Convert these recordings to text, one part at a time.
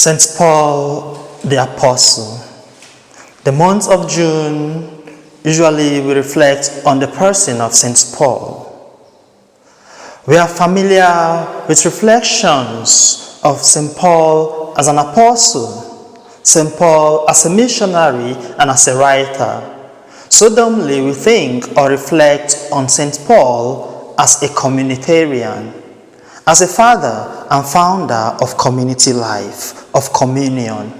St. Paul the Apostle. The month of June, usually we reflect on the person of St. Paul. We are familiar with reflections of St. Paul as an apostle, St. Paul as a missionary and as a writer. Seldomly we think or reflect on St. Paul as a communitarian, as a father and founder of community life, of communion.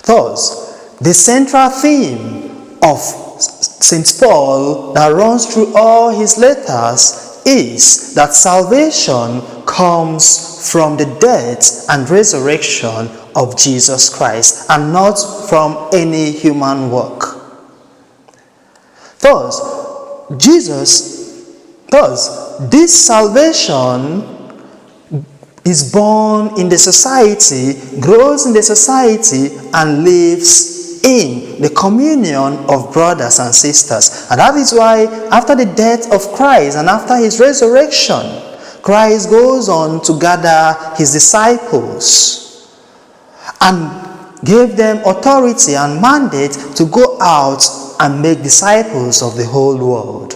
Thus, the central theme of St. Paul that runs through all his letters is that salvation comes from the death and resurrection of Jesus Christ and not from any human work. Thus, this salvation is born in the society, grows in the society, and lives in the communion of brothers and sisters. And that is why after the death of Christ and after his resurrection, Christ goes on to gather his disciples and gave them authority and mandate to go out and make disciples of the whole world.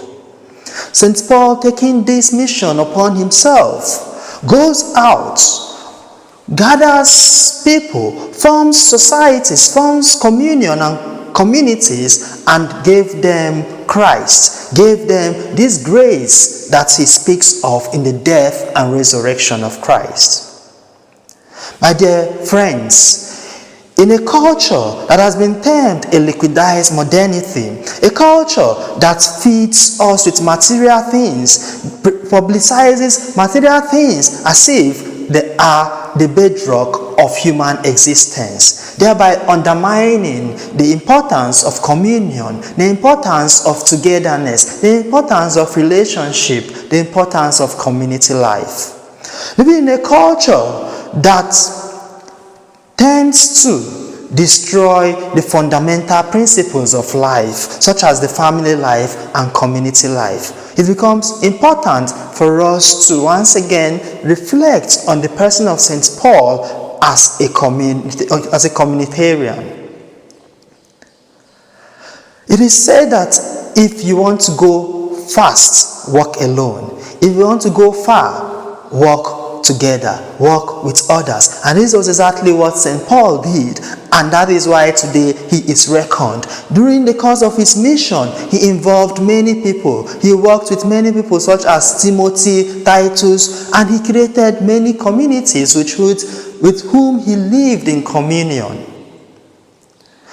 St. Paul, taking this mission upon himself, goes out, gathers people, forms societies, forms communion and communities, and gave them Christ, gave them this grace that he speaks of in the death and resurrection of Christ. My dear friends, in a culture that has been termed a liquidized modernity, a culture that feeds us with material things, publicizes material things as if they are the bedrock of human existence, thereby undermining the importance of communion, the importance of togetherness, the importance of relationship, the importance of community life. Living in a culture that tends to destroy the fundamental principles of life, such as the family life and community life. It becomes important for us to once again reflect on the person of St. Paul as a communitarian. It is said that if you want to go fast, walk alone. If you want to go far, walk together, walk with others. And this was exactly what St. Paul did, and that is why today he is reckoned. During the course of his mission, he involved many people. He worked with many people such as Timothy, Titus, and he created many communities with whom he lived in communion.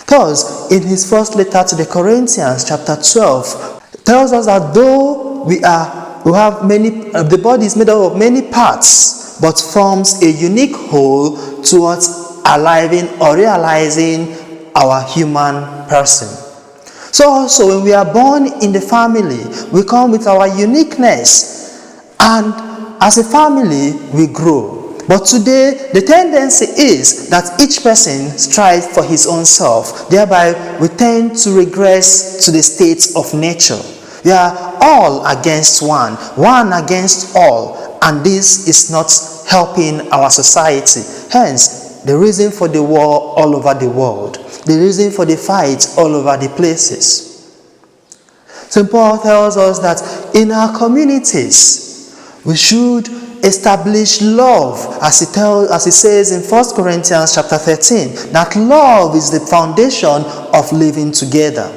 Thus, in his first letter to the Corinthians, chapter 12, tells us that though we have many, the body is made up of many parts, but forms a unique whole towards aliving or realizing our human person. So also when we are born in the family, we come with our uniqueness, and as a family we grow. But today the tendency is that each person strives for his own self, thereby we tend to regress to the state of nature. We are all against one against all, and this is not helping our society. Hence, the reason for the war all over the world, the reason for the fight all over the places. St. Paul tells us that in our communities, we should establish love, as he says in 1 Corinthians chapter 13, that love is the foundation of living together.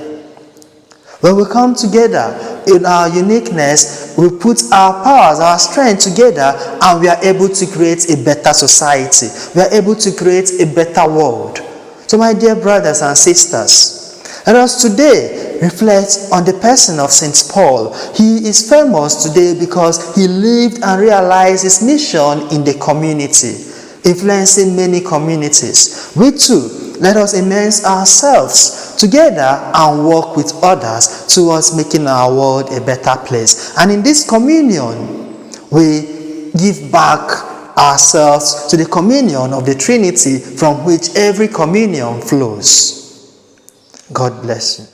When we come together in our uniqueness, we put our powers, our strength together, and we are able to create a better society. We are able to create a better world. So my dear brothers and sisters, let us today reflect on the person of St. Paul. He is famous today because he lived and realized his mission in the community, influencing many communities. We too, let us immerse ourselves together and work with others towards making our world a better place. And in this communion, we give back ourselves to the communion of the Trinity, from which every communion flows. God bless you.